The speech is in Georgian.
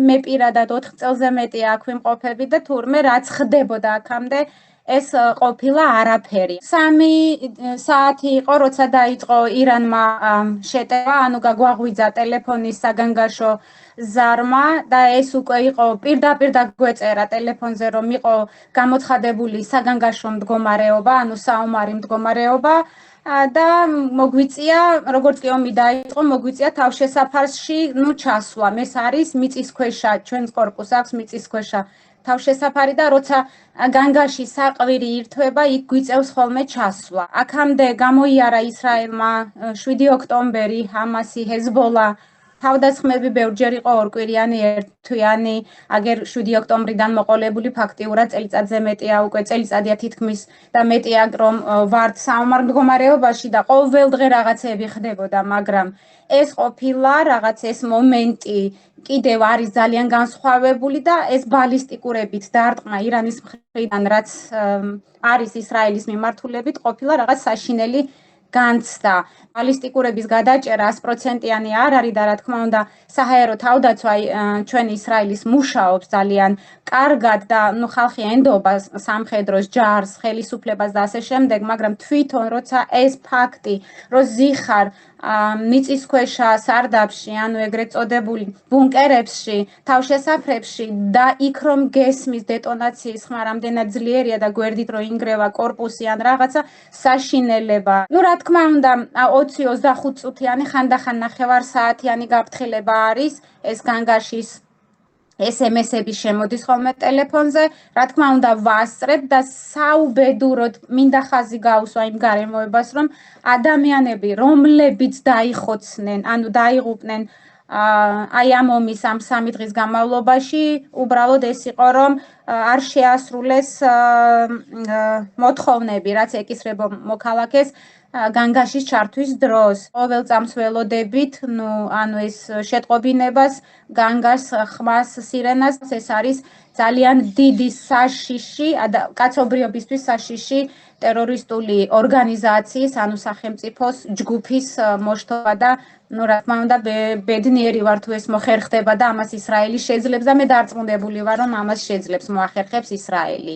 მე პირადად 4 წელზე მეტი აქ ვიმყოფები და თურმე რაც ხდებოდა აქამდე ეს ყოფილა არაფერი. 3 საათი იყო, როცა დაიწყო ირანმა შეტევა, ანუ გაგვაღვიძა ტელეფონის საგანგაშო ზარმა და ეს უკვე იყო პირდაპირ დაგვეწერა ტელეფონზე, რომ იყო გამოცხადებული საგანგაშო მდგომარეობა, ანუ საომარი მდგომარეობა და მოგვიწია, როგორც კი ომი დაიწყო, მოგვიწია თავშესაფარში, ჩასვლა. ეს არის მიწისქვეშა, ჩვენს კორპუსს აქვს მიწისქვეშა თავშესაფარი და როცა განგაში საყვირი ირთვება, იქ გვიწევს ხოლმე ჩასვლა. აქამდე გამოიარა ისრაელმა 7 ოქტომბერი, ჰამასი, ჰეზბოლა თავდასხმები ბევრჯერ იყო ორკვირიანი, ერთთვიანი, აგერ 7 ოქტომბრიდან მოყოლებული ფაქტიურად წელიწადზე მეტია, უკვე წელიწადია თითქმის და მეტია, რომ ვართ საომარ მდგომარეობაში და ყოველ დღე რაღაცები ხდებოდა, მაგრამ ეს ყოფილა რაღაც ეს მომენტი კიდევ არის ძალიან განსხვავებული და ეს ბალისტიკურებით დარტყმა ირანის მხრიდან, რაც არის ისრაელის მიმართულებით, ყოფილა რაღაც საშინელი განცდა. ბალისტიკურების გადაჭერა 100%-იანი არ არის და რა თქმა უნდა საჰაერო თავდაცვა ჩვენ ისრაელის მუშაობს ძალიან კარგად და ხალხი ენდობა სამხედროს ჯარს, ხელისუფლებას და ასე შემდეგ, მაგრამ თვითონ როცა ეს ფაქტი, რომ ზიხარ მიწისქვეშა სარდაფში, ანუ ეგრეთ წოდებული ბუნკერებში, თავშესაფრებში და იქ რომ გესმის დეტონაციის ხმა რამდენად ძლიერია და გვერდით რომ ინგრევა კორპუსი ან რაღაცა საშინელება. რა თქმა უნდა 20-25 წუთიანი ხანდახან ნახევარსაათიანი გაფრთხილება არის ეს განგაშის SMS-ები შემოდის ხოლმე ტელეფონზე, რა თქმა უნდა ვასწრებ და საუბედუროდ მინდა ხაზი გაუსვა იმ გარემოებას, რომ ადამიანები, რომლებიც დაიხოცნენ, ანუ დაიღუპნენ აი ამ ომის ამ 3 დღის განმავლობაში, უბრალოდ ეს იყო, რომ არ შეასრულეს მოთხოვნები, რაც ეკისრება მოქალაქეს განგაშის ჩართვის დროს. ყოველ წამს ველოდებით, ანუ ეს შეტყობინებას, განგას, ხმას, სირენას, ეს არის ძალიან დიდი საშიში, კაცობრიობისთვის საშიში ტერორისტული ორგანიზაციის, ანუ სახელმწიფოს ჯგუფის მოშთობა და რა თქმა უნდა ბედნიერი ვარ თუ ეს მოხერხდება და ამას ისრაელი შეძლებს და მე დარწმუნებული ვარ, რომ ამას შეძლებს მოახერხებს ისრაელი.